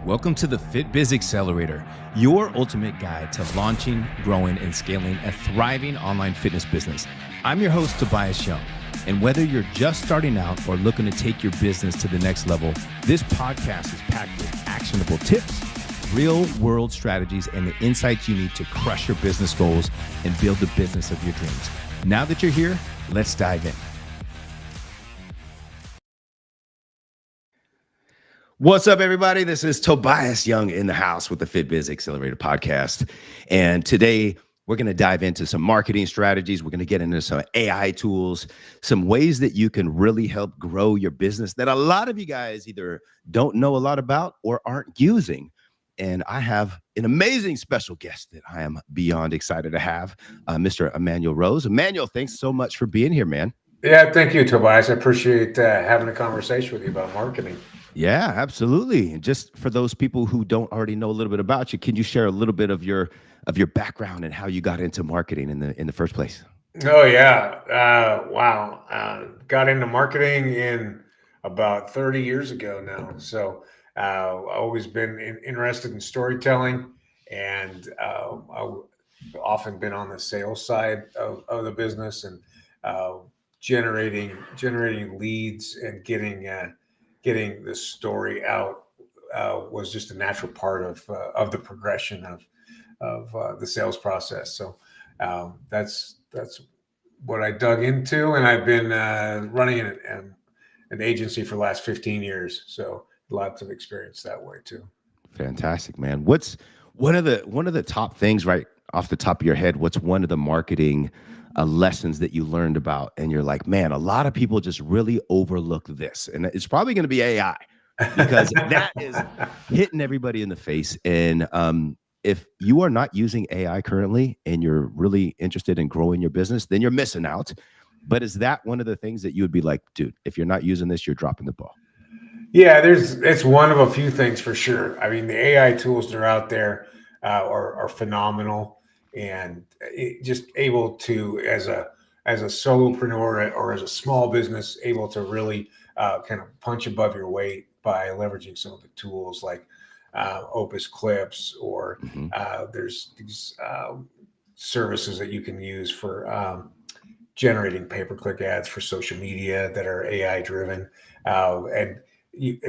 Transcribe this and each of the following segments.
Welcome to the Fit Biz Accelerator, your ultimate guide to launching, growing, and scaling a thriving online fitness business. I'm your host, Tobias Young. And whether you're just starting out or looking to take your business to the next level, this podcast is packed with actionable tips, real-world strategies, and the insights you need to crush your business goals and build the business of your dreams. Now that you're here, let's dive in. What's up, everybody? This is Tobias Young in the house with the Fit Biz Accelerator Podcast. And today we're going to dive into some marketing strategies. We're going to get into some AI tools, some ways that you can really help grow your business that a lot of you guys either don't know a lot about or aren't using. And I have an amazing special guest that I am beyond excited to have, Mr. Emmanuel Rose. Emmanuel, thanks so much for being here, man. Yeah, thank you, Tobias. I appreciate having a conversation with you about marketing. Yeah, absolutely. And just for those people who don't already know a little bit about you, can you share a little bit of your background and how you got into marketing in the first place? Oh yeah, wow. Got into marketing in about 30 years ago now. So I've always been interested in storytelling, and I've often been on the sales side of the business and uh, generating leads and getting the story out was just a natural part of the progression of the sales process. So that's what I dug into, and I've been running an agency for the last 15 years. So lots of experience that way too. Fantastic, man. What's one of the top things right off the top of your head? What's one of the marketing lessons that you learned about, and you're like, man, a lot of people just really overlook this, and it's probably going to be AI because that is hitting everybody in the face. And if you are not using AI currently and you're really interested in growing your business, then you're missing out. But is that one of the things that you would be like, dude, if you're not using this, you're dropping the ball? Yeah, it's one of a few things for sure. I mean, the AI tools that are out there are phenomenal, and just able to, as a solopreneur or as a small business, able to really kind of punch above your weight by leveraging some of the tools like Opus Clips, or Mm-hmm. there's these services that you can use for generating pay-per-click ads for social media that are AI driven, and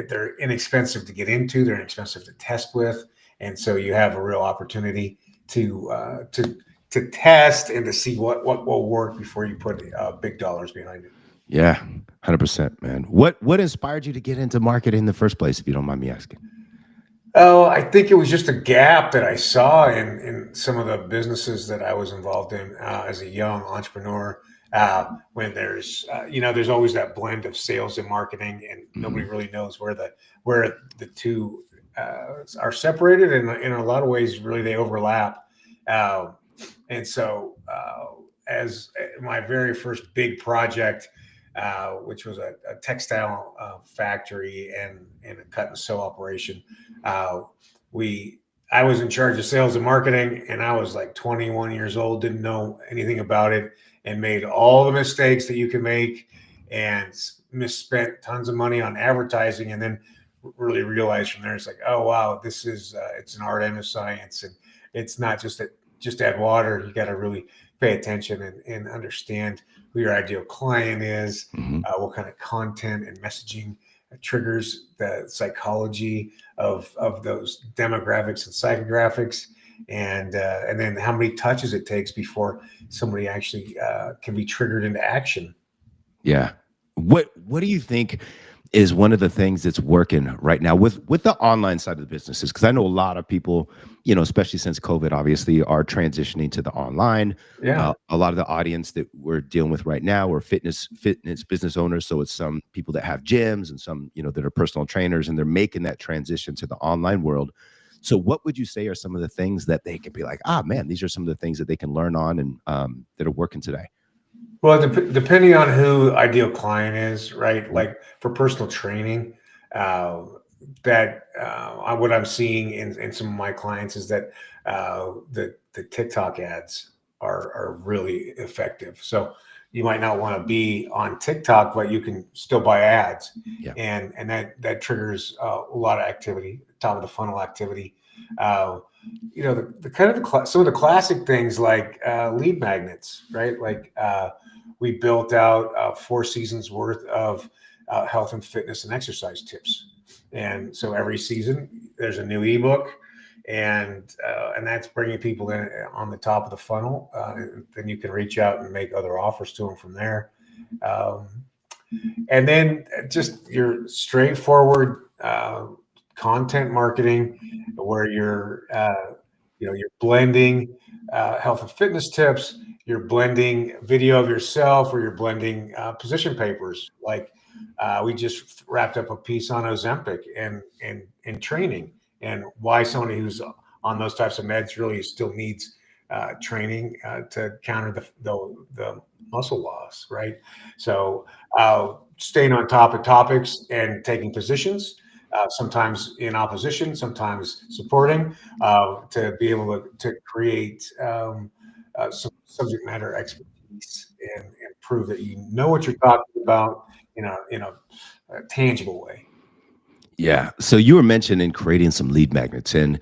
they're inexpensive to get into. They're inexpensive to test with, and so you have a real opportunity to test and to see what will work before you put big dollars behind it. Yeah, 100%, man. What inspired you to get into marketing in the first place, if you don't mind me asking? Oh, I think it was just a gap that I saw in some of the businesses that I was involved in as a young entrepreneur. When there's always that blend of sales and marketing, and Mm-hmm. nobody really knows where the two are separated, and in a lot of ways, really they overlap. Uh, and so, as my very first big project, which was a textile factory and a cut and sew operation. Uh, we I was in charge of sales and marketing, and I was like 21 years old, didn't know anything about it, and made all the mistakes that you can make, and misspent tons of money on advertising, and then really realized from there, it's like, oh wow, this is it's an art and a science, and it's not just add water. You got to really pay attention and understand who your ideal client is, Mm-hmm. what kind of content and messaging triggers the psychology of those demographics and psychographics, and then how many touches it takes before somebody actually can be triggered into action. Yeah. What do you think is one of the things that's working right now with the online side of the businesses? Because I know a lot of people, especially since COVID, obviously, are transitioning to the online. Yeah. A lot of the audience that we're dealing with right now are fitness business owners. So it's some people that have gyms and some, that are personal trainers, and they're making that transition to the online world. So what would you say are some of the things that they can be like, man, these are some of the things that they can learn on and that are working today? Well, depending on who ideal client is, right? Mhm. Like for personal training, uh, what I'm seeing in some of my clients is that the TikTok ads are really effective. So you might not want to be on TikTok, but you can still buy ads, Yeah. and that triggers a lot of activity, top of the funnel activity. Uh, the kind of some of the classic things like lead magnets, right? Like we built out 4 seasons worth of health and fitness and exercise tips, and so every season there's a new ebook, and that's bringing people in on the top of the funnel. Then you can reach out and make other offers to them from there. Um, and then just your straightforward content marketing, where you're blending health and fitness tips, you're blending video of yourself, or you're blending position papers. Like we just wrapped up a piece on Ozempic and training, and why somebody who's on those types of meds really still needs training to counter the muscle loss, right? So staying on top of topics and taking positions, sometimes in opposition, sometimes supporting, to be able to create some subject matter expertise and prove that you know what you're talking about in a tangible way. Yeah. So you were mentioning creating some lead magnets. And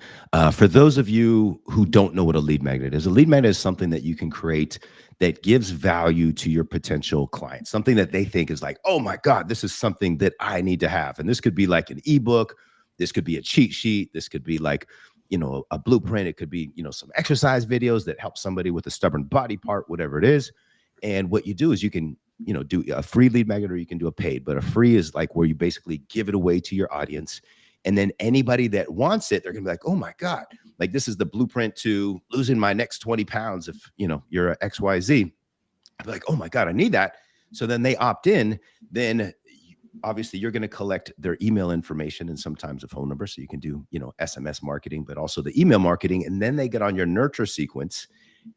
for those of you who don't know what a lead magnet is, a lead magnet is something that you can create that gives value to your potential client, something that they think is like, oh my God, this is something that I need to have. And this could be like an ebook. This could be a cheat sheet. This could be like, a blueprint. It could be, some exercise videos that help somebody with a stubborn body part, whatever it is. And what you do is you can do a free lead magnet, or you can do a paid, but a free is like where you basically give it away to your audience. And then anybody that wants it, they're going to be like, oh my God, like this is the blueprint to losing my next 20 pounds. If, you're a XYZ, I'd be like, oh my God, I need that. So then they opt in. Then obviously you're going to collect their email information and sometimes a phone number. So you can do, SMS marketing, but also the email marketing. And then they get on your nurture sequence.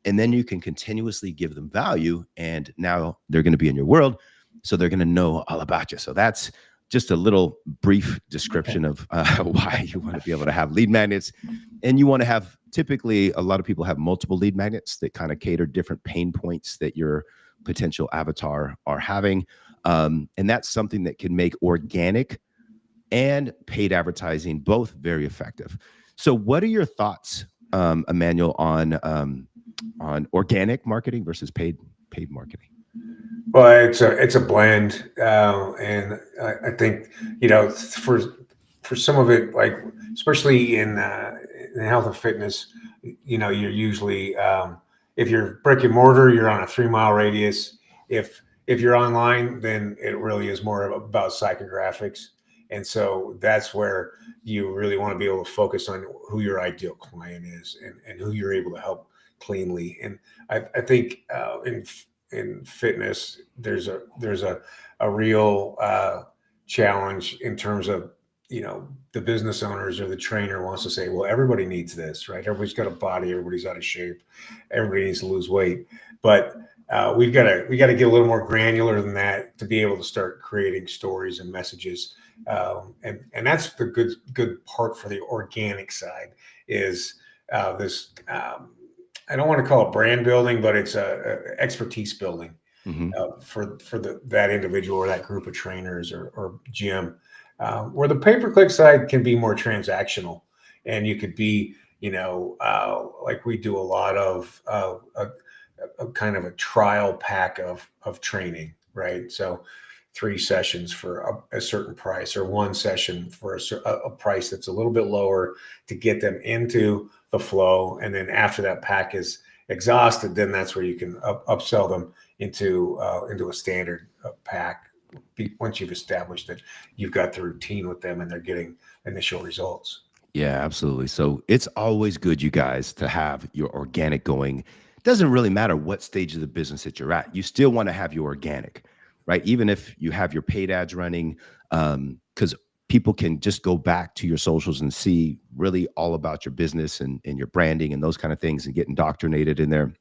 And then you can continuously give them value. And now they're going to be in your world. So they're going to know all about you. So that's just a little brief description of why you want to be able to have lead magnets. And you want to have, typically, a lot of people have multiple lead magnets that kind of cater different pain points that your potential avatar are having. And that's something that can make organic and paid advertising both very effective. So what are your thoughts, Emmanuel, on organic marketing versus paid marketing? Well, it's a blend, and I think for some of it, like especially in health and fitness, you're usually if you're brick and mortar, you're on a 3 mile radius. If you're online, then it really is more about psychographics, and so that's where you really want to be able to focus on who your ideal client is and who you're able to help cleanly. And I think in fitness, there's a real challenge in terms of the business owners or the trainer wants to say, well, everybody needs this, right? Everybody's got a body, everybody's out of shape, everybody needs to lose weight, but we got to get a little more granular than that to be able to start creating stories and messages, and that's the good part for the organic side is this. I don't want to call it brand building, but it's a expertise building for that individual or that group of trainers or gym. Where the pay-per-click side can be more transactional, and you could be, like we do a lot of a kind of a trial pack of training, right? So 3 sessions for a certain price, or 1 session for a price that's a little bit lower to get them into the flow. And then after that pack is exhausted, then that's where you can upsell them into a standard pack once you've established that you've got the routine with them and they're getting initial results. Yeah, absolutely. So it's always good, you guys, to have your organic going. It doesn't really matter what stage of the business that you're at. You still want to have your organic, right? Even if you have your paid ads running, because people can just go back to your socials and see really all about your business and your branding and those kind of things and get indoctrinated in there.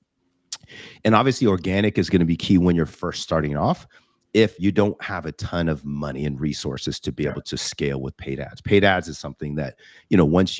And obviously organic is going to be key when you're first starting off. if you don't have a ton of money and resources to be Yeah. able to scale with paid ads. Paid ads is something that, once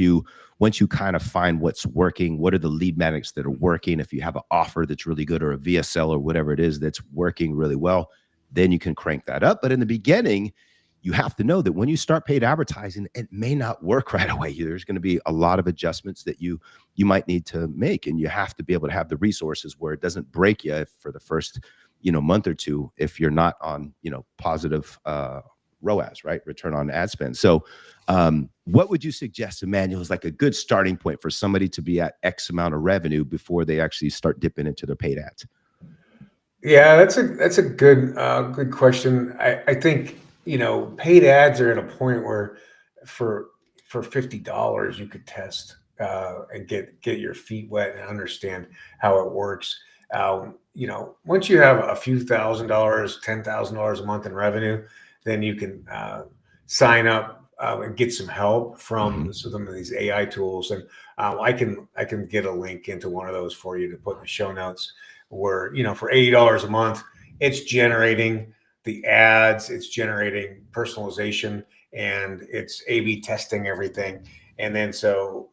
you kind of find what's working, what are the lead magnets that are working, if you have an offer that's really good or a VSL or whatever it is that's working really well, then you can crank that up. But in the beginning, you have to know that when you start paid advertising, it may not work right away. There's going to be a lot of adjustments that you might need to make, and you have to be able to have the resources where it doesn't break you for the first month or two if you're not on positive ROAS, right? Return on ad spend. So what would you suggest, Emmanuel, is like a good starting point for somebody to be at X amount of revenue before they actually start dipping into their paid ads? Yeah, that's a good question. I think paid ads are at a point where for $50 you could test and get your feet wet and understand how it works. Once you have a few $1,000s, $10,000 a month in revenue, then you can sign up and get some help from some of these AI tools. And I can get a link into one of those for you to put in the show notes. Where for $80 a month, it's generating the ads, it's generating personalization, and it's A/B testing everything. And then so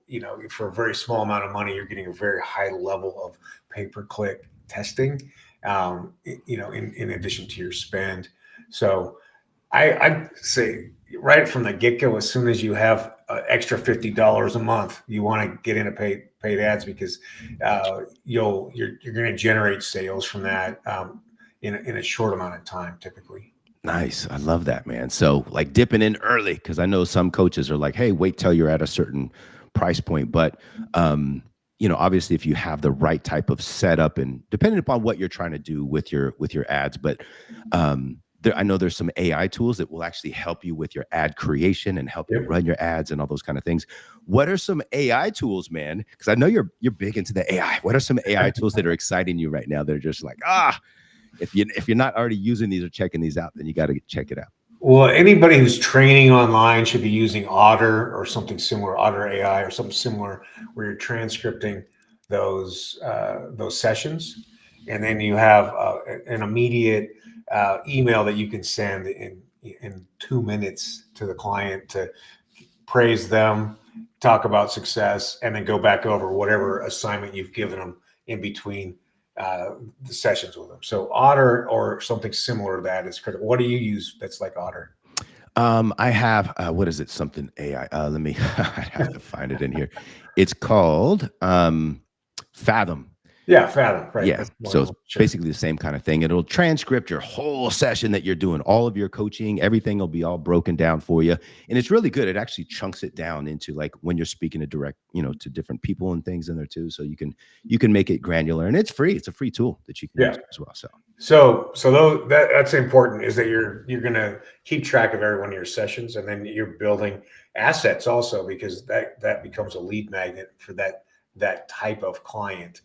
for a very small amount of money, you're getting a very high level of pay-per-click testing. In addition to your spend. So I'd say right from the get-go, as soon as you have extra $50 a month, you want to get into paid ads, because you're going to generate sales from that in a short amount of time, typically. Nice. I love that, man. So like dipping in early, because I know some coaches are like, hey, wait till you're at a certain price point. But obviously if you have the right type of setup, and depending upon what you're trying to do with your ads, but I know there's some AI tools that will actually help you with your ad creation and help you run your ads and all those kind of things. What are some AI tools, man? Because I know you're big into the AI. What are some AI tools that are exciting you right now that are just like, if you're not already using these or checking these out, then you got to check it out. Well, anybody who's training online should be using Otter or something similar, Otter AI or something similar, where you're transcripting those sessions, and then you have an immediate email that you can send in 2 minutes to the client to praise them, talk about success, and then go back over whatever assignment you've given them in between the sessions with them. So Otter or something similar to that is critical. What do you use that's like Otter? I have what is it? Something AI. Let me. I have to find it in here. It's called Fathom. Yeah, Fathom. Right. Yeah. That's So it's sure. basically the same kind of thing. It'll transcript your whole session that you're doing, all of your coaching, everything will be all broken down for you. And it's really good. It actually chunks it down into like when you're speaking to direct, to different people and things in there too. So you can make it granular, and it's free. It's a free tool that you can use as well. So that's important, is that you're going to keep track of every one of your sessions, and then you're building assets also, because that becomes a lead magnet for that type of client,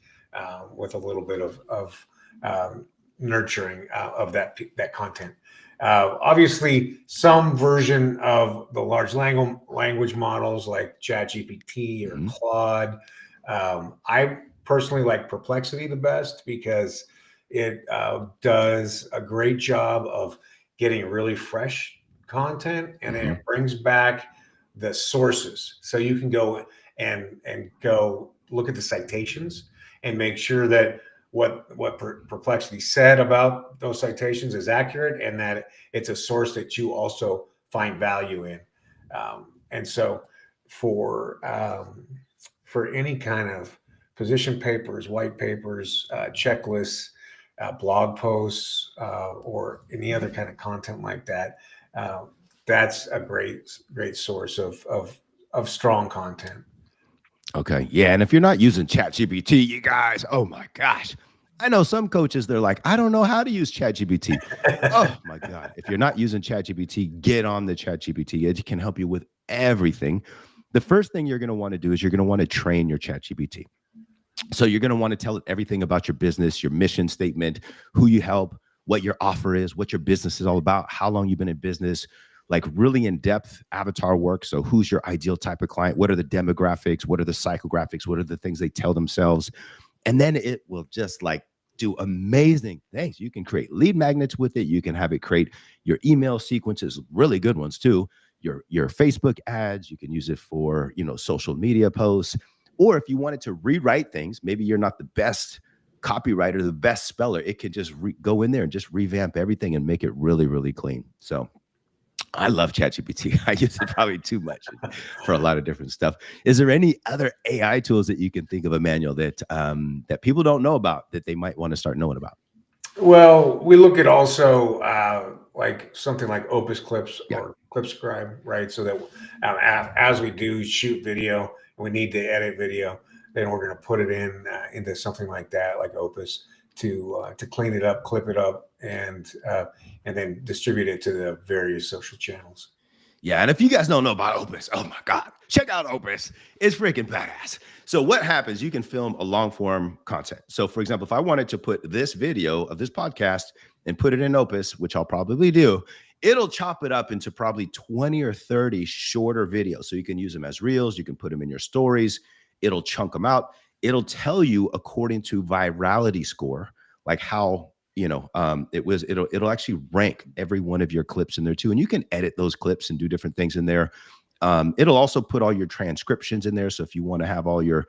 with a little bit of nurturing of that content. Obviously, some version of the large language models like ChatGPT or Claude. I personally like Perplexity the best, because it does a great job of getting really fresh content, and then it brings back the sources, so you can go and go look at the citations and make sure that what Perplexity said about those citations is accurate, and that it's a source that you also find value in. And so for any kind of position papers, white papers, checklists, blog posts, or any other kind of content like that, that's a great source of strong content. Okay. Yeah. And if you're not using ChatGPT, you guys, oh my gosh. I know some coaches, they're like, I don't know how to use ChatGPT. Oh my God. If you're not using ChatGPT, get on the ChatGPT. It can help you with everything. The first thing you're going to want to do is you're going to want to train your ChatGPT. So you're going to want to tell it everything about your business, your mission statement, who you help, what your offer is, what your business is all about, how long you've been in business, like really in-depth avatar work. So who's your ideal type of client? What are the demographics? What are the psychographics? What are the things they tell themselves? And then it will just like do amazing things. You can create lead magnets with it. You can have it create your email sequences, really good ones too. Your Facebook ads. You can use it for, social media posts. Or if you wanted to rewrite things, maybe you're not the best copywriter, the best speller, it could just go in there and just revamp everything and make it really, really clean. So I love ChatGPT. I use it probably too much for a lot of different stuff. Is there any other AI tools that you can think of, Emmanuel, that that people don't know about that they might want to start knowing about? Well, we look at also like something like Opus Clips Yeah. or Clipscribe, right? So that as we do shoot video, we need to edit video, then we're going to put it into something like that, like Opus, to clean it up, clip it up, and then distribute it to the various social channels. Yeah, and if you guys don't know about Opus, oh my God, check out Opus. It's freaking badass. So what happens, you can film a long form content. So for example, if I wanted to put this video of this podcast and put it in Opus, which I'll probably do, it'll chop it up into probably 20 or 30 shorter videos. So you can use them as reels, you can put them in your stories, it'll chunk them out. It'll tell you according to virality score, like how it'll actually rank every one of your clips in there too. And you can edit those clips and do different things in there. It'll also put all your transcriptions in there. So if you want to have all your,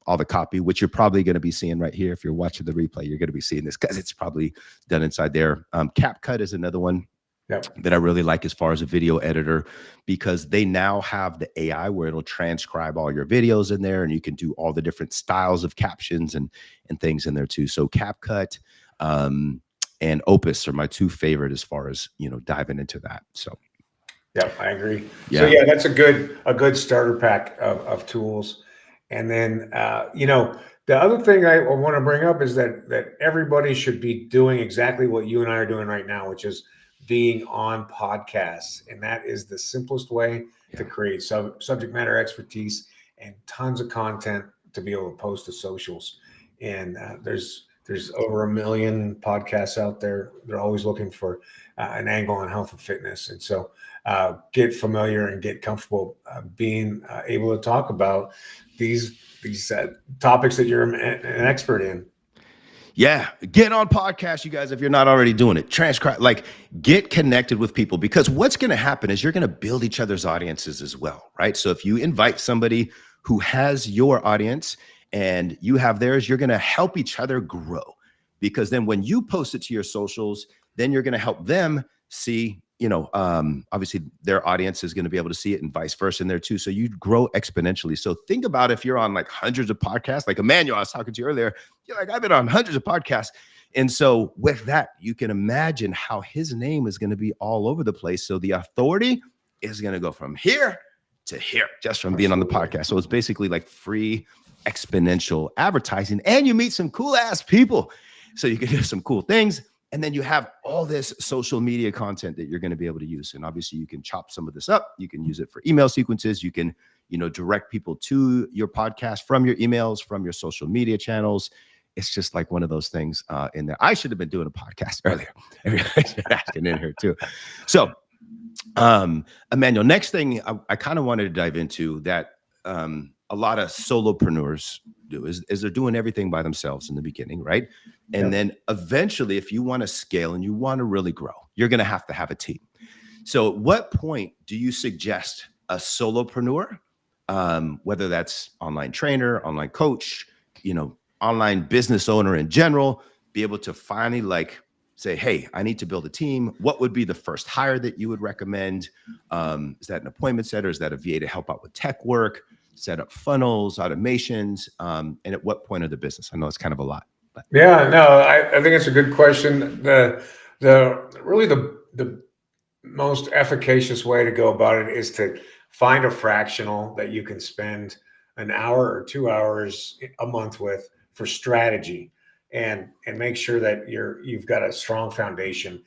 all the copy, which you're probably going to be seeing right here. If you're watching the replay, you're going to be seeing this because it's probably done inside there. CapCut is another one. Yep. That I really like as far as a video editor, because they now have the AI where it'll transcribe all your videos in there and you can do all the different styles of captions and things in there too. So CapCut and Opus are my two favorite as far as, diving into that. So yeah, I agree. Yeah. So yeah, that's a good starter pack of tools. And then, the other thing I want to bring up is that everybody should be doing exactly what you and I are doing right now, which is being on podcasts. And that is the simplest way to create subject matter expertise and tons of content to be able to post to socials. And there's over 1 million podcasts out there. They're always looking for an angle on health and fitness. And so get familiar and get comfortable being able to talk about these topics that you're an expert in. Yeah, get on podcasts, you guys, if you're not already doing it. Transcribe, get connected with people, because what's going to happen is you're going to build each other's audiences as well, right? So if you invite somebody who has your audience and you have theirs, you're going to help each other grow, because then when you post it to your socials, then you're going to help them see, obviously their audience is going to be able to see it and vice versa in there too. So you grow exponentially. So think about if you're on like hundreds of podcasts, like Emmanuel, I was talking to you earlier, you're like, I've been on hundreds of podcasts. And so with that, you can imagine how his name is going to be all over the place. So the authority is going to go from here to here just from being on the podcast. So it's basically like free exponential advertising, and you meet some cool ass people. So you can do some cool things. And then you have all this social media content that you're going to be able to use. And obviously you can chop some of this up. You can use it for email sequences. You can, direct people to your podcast from your emails, from your social media channels. It's just like one of those things in there. I should have been doing a podcast earlier. Everybody's been asking in here too. So, Emmanuel, next thing I kind of wanted to dive into that a lot of solopreneurs do is they're doing everything by themselves in the beginning, right? And then eventually, if you want to scale and you want to really grow, you're going to have a team. So at what point do you suggest a solopreneur, whether that's online trainer, online coach, online business owner in general, be able to finally say, hey, I need to build a team? What would be the first hire that you would recommend? Is that an appointment setter? Is that a VA to help out with tech work, set up funnels, automations? And at what point of the business? I know it's kind of a lot. But. Yeah, no, I think it's a good question. The most efficacious way to go about it is to find a fractional that you can spend an hour or 2 hours a month with for strategy, and make sure that you've got a strong foundation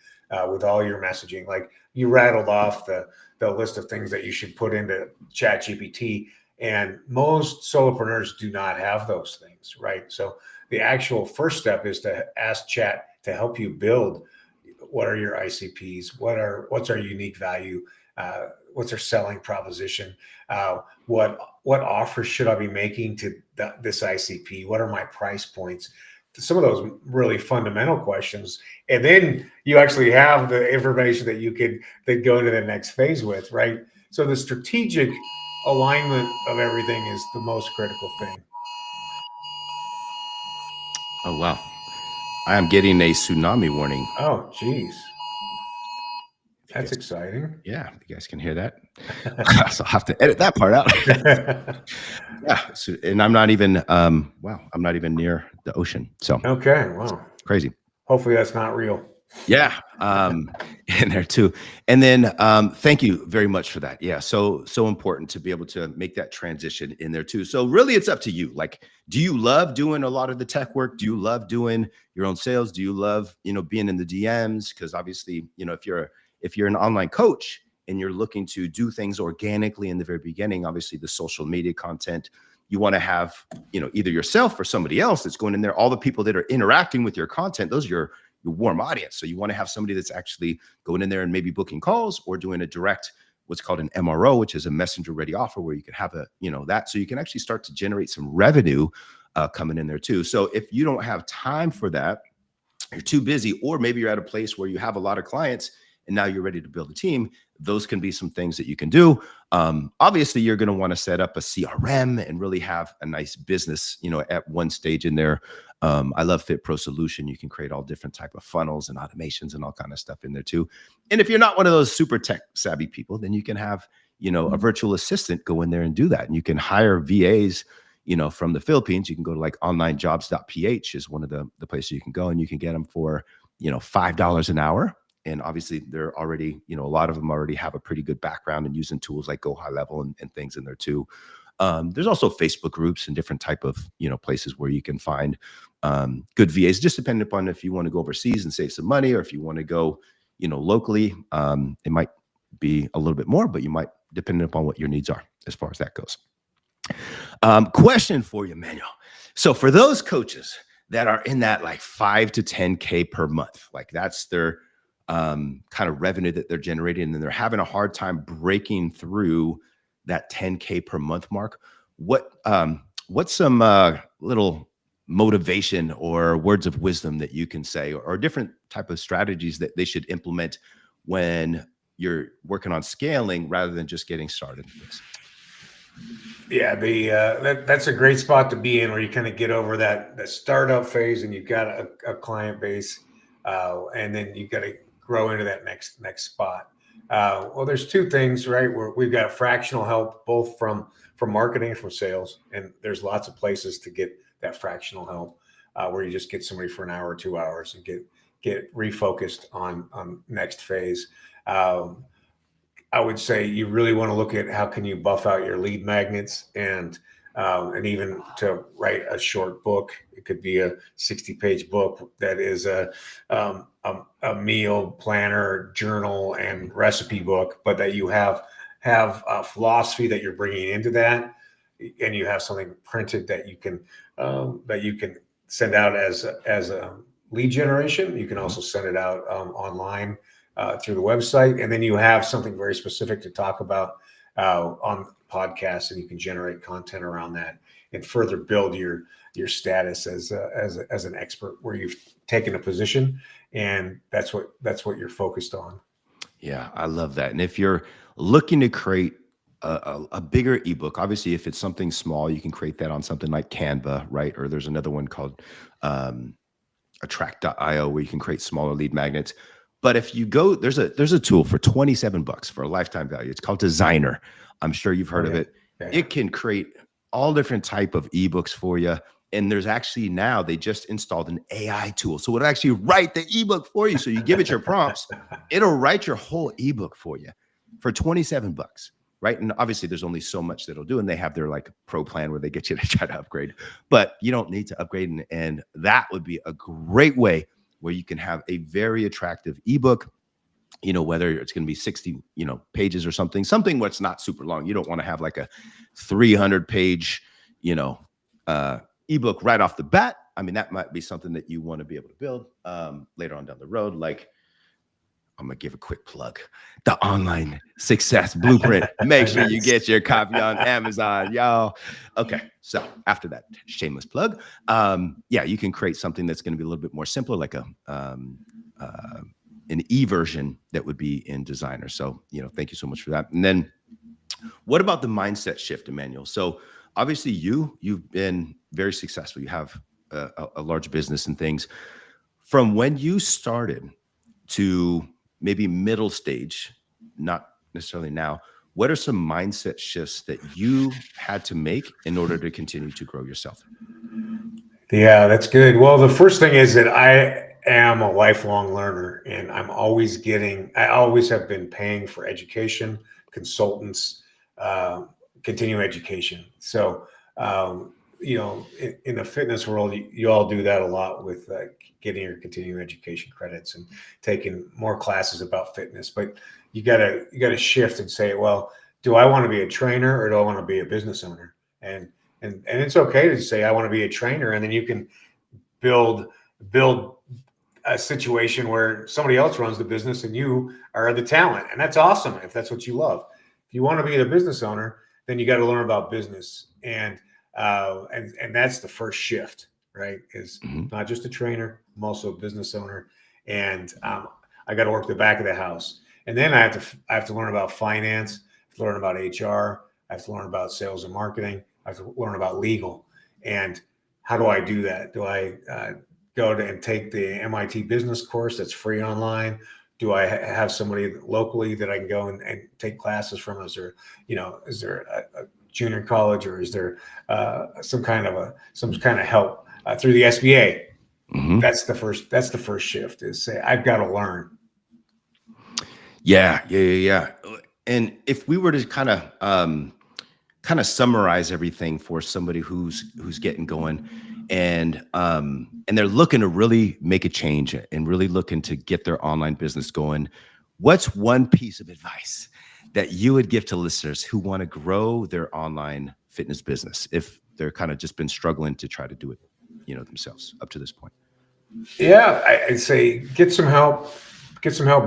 with all your messaging. Like you rattled off the list of things that you should put into ChatGPT, and most solopreneurs do not have those things, right? So the actual first step is to ask Chat to help you build. What are your ICPs? What's our unique value? What's our selling proposition? What offers should I be making to this ICP? What are my price points? some of those really fundamental questions, and then you actually have the information that you could then go into the next phase with, right? So the strategic alignment of everything is the most critical thing. Oh, wow. I am getting a tsunami warning. Oh, geez, You that's guys, exciting. yeah, you guys can hear that. So I'll have to edit that part out. Yeah. So, and I'm not even, wow, I'm not even near the ocean. So Okay, wow. crazy. Hopefully that's not real. Yeah, in there too. And then thank you very much for that. Yeah, so important to be able to make that transition in there too. So really it's up to you. Like, do you love doing a lot of the tech work? Do you love doing your own sales? Do you love, being in the DMs? Because obviously, if you're an online coach and you're looking to do things organically in the very beginning, obviously the social media content, you want to have, either yourself or somebody else that's going in there. All the people that are interacting with your content, those are your warm audience. So you want to have somebody that's actually going in there and maybe booking calls or doing a direct, what's called an MRO, which is a messenger ready offer, where you can have that. So you can actually start to generate some revenue coming in there too. So if you don't have time for that, you're too busy, or maybe you're at a place where you have a lot of clients and now you're ready to build a team, those can be some things that you can do. Obviously, you're going to want to set up a CRM and really have a nice business, at one stage in there. I love Fit Pro Solution. You can create all different type of funnels and automations and all kind of stuff in there too. And if you're not one of those super tech savvy people, then you can have, a virtual assistant go in there and do that. And you can hire VAs, from the Philippines. You can go to like onlinejobs.ph is one of the places you can go, and you can get them for, $5 an hour. And obviously they're already, a lot of them already have a pretty good background in using tools like Go High Level and things in there too. There's also Facebook groups and different type of, places where you can find good VAs, just depending upon if you want to go overseas and save some money, or if you want to go, locally. It might be a little bit more, but you might, depending upon what your needs are as far as that goes. Question for you, Manuel. So for those coaches that are in that like 5 to 10K per month, like that's their kind of revenue that they're generating, and they're having a hard time breaking through that 10K per month mark, what's some little motivation or words of wisdom that you can say, or different type of strategies that they should implement when you're working on scaling rather than just getting started in this? Yeah, that's a great spot to be in, where you kind of get over that startup phase, and you've got a client base, and then you've got to grow into that next spot. Well, there's two things, right? Where we've got fractional help, both from marketing and from sales, and there's lots of places to get that fractional help, where you just get somebody for an hour or 2 hours and get refocused on next phase. I would say you really want to look at how can you buff out your lead magnets, and even to write a short book. It could be a 60-page book that is a meal planner, journal, and recipe book, but that you have a philosophy that you're bringing into that, and you have something printed that you can send out as a lead generation. You can also send it out online through the website, and then you have something very specific to talk about on podcasts, and you can generate content around that and further build your status as an expert, where you've taken a position, and that's what you're focused on. Yeah, I love that. And if you're looking to create a bigger ebook, obviously, if it's something small, you can create that on something like Canva, right? Or there's another one called attract.io, where you can create smaller lead magnets. But if you go, there's a tool for $27 for a lifetime value. It's called Designer. I'm sure you've heard of it. Yeah. It can create all different type of ebooks for you. And there's actually, now they just installed an AI tool. So it'll actually write the ebook for you. So you give it your prompts, it'll write your whole ebook for you for $27, right? And obviously there's only so much that it'll do. And they have their like pro plan where they get you to try to upgrade, but you don't need to upgrade. And that would be a great way where you can have a very attractive ebook, whether it's going to be 60, pages or something what's not super long. You don't want to have like a 300-page, ebook right off the bat. I mean, that might be something that you want to be able to build later on down the road. Like I'm going to give a quick plug. The Online Success Blueprint. Make sure you get your copy on Amazon, y'all. Okay, so after that shameless plug, you can create something that's going to be a little bit more simpler, like an e-version that would be in Designer. So, thank you so much for that. And then what about the mindset shift, Emmanuel? So obviously you've been very successful. You have a large business and things. From when you started to maybe middle stage, not necessarily now, what are some mindset shifts that you had to make in order to continue to grow yourself? Yeah, that's good. Well, the first thing is that I am a lifelong learner, and I always have been paying for education, consultants, continuing education. So, in the fitness world, you all do that a lot with getting your continuing education credits and taking more classes about fitness. But you gotta shift and say, well, do I want to be a trainer or do I want to be a business owner? And it's okay to say I want to be a trainer, and then you can build a situation where somebody else runs the business and you are the talent, and that's awesome if that's what you love. If you want to be the business owner, then you got to learn about business, and that's the first shift, right? Is not just a trainer, I'm also a business owner, and I got to work the back of the house, and then I have to learn about finance, I have to learn about HR, I have to learn about sales and marketing, I have to learn about legal, and how do I do that? Do I go and take the MIT business course that's free online? Do I have somebody locally that I can go and take classes from? Is there a junior college, or is there some kind of help through the SBA? Mm-hmm. That's the first shift, is say, I've got to learn. Yeah. And if we were to kind of summarize everything for somebody who's getting going, and they're looking to really make a change and really looking to get their online business going, what's one piece of advice that you would give to listeners who want to grow their online fitness business if they're kind of just been struggling to try to do it, themselves up to this point? Yeah, I'd say get some help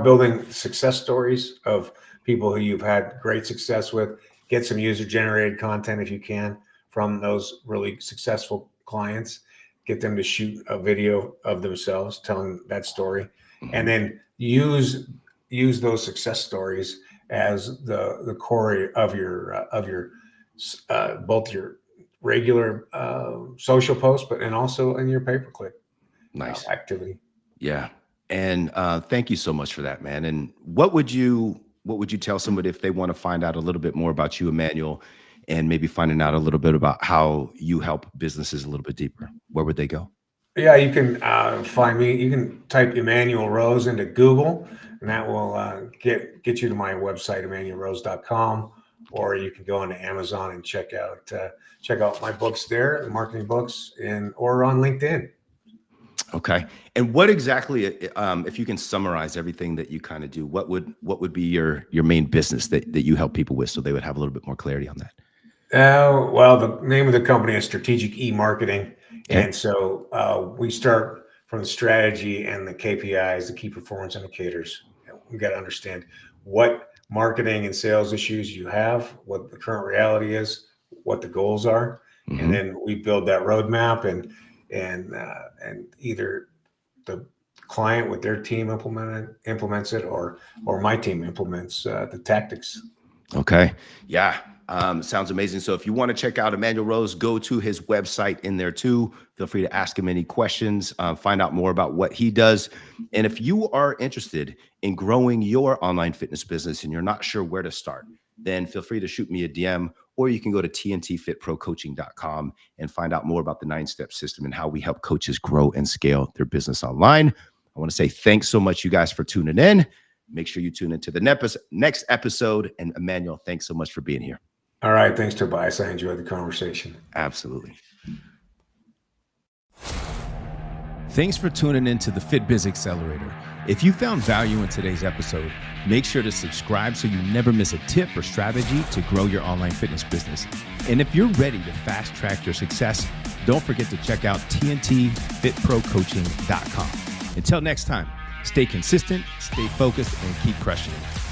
building success stories of people who you've had great success with. Get some user-generated content if you can from those really successful clients. Get them to shoot a video of themselves telling that story, and then use those success stories as the core of your both your regular social posts, and also in your pay-per-click activity. Yeah, and thank you so much for that, man. And what would you tell somebody if they want to find out a little bit more about you, Emmanuel, and maybe finding out a little bit about how you help businesses a little bit deeper? Where would they go? Yeah, you can find me. You can type Emmanuel Rose into Google, and that will get you to my website, emmanuelrose.com, or you can go onto Amazon and check out my books there, marketing books, or on LinkedIn. Okay. And what exactly, if you can summarize everything that you kind of do, what would be your main business that you help people with, so they would have a little bit more clarity on that? Well, the name of the company is Strategic E-Marketing. Okay. And so we start from the strategy and the KPIs, the key performance indicators. We got to understand what marketing and sales issues you have, what the current reality is, what the goals are. Mm-hmm. And then we build that roadmap, and either the client with their team implements it, or my team implements the tactics. Okay. Yeah. Sounds amazing. So if you want to check out Emmanuel Rose, go to his website in there too. Feel free to ask him any questions, find out more about what he does. And if you are interested in growing your online fitness business and you're not sure where to start, then feel free to shoot me a DM, or you can go to tntfitprocoaching.com and find out more about the 9-step system and how we help coaches grow and scale their business online. I want to say thanks so much, you guys, for tuning in. Make sure you tune into the next episode. And Emmanuel, thanks so much for being here. All right. Thanks, Tobias. I enjoyed the conversation. Absolutely. Thanks for tuning in to the Fit Biz Accelerator. If you found value in today's episode, make sure to subscribe so you never miss a tip or strategy to grow your online fitness business. And if you're ready to fast track your success, don't forget to check out tntfitprocoaching.com. Until next time, Stay consistent, stay focused, and keep crushing it.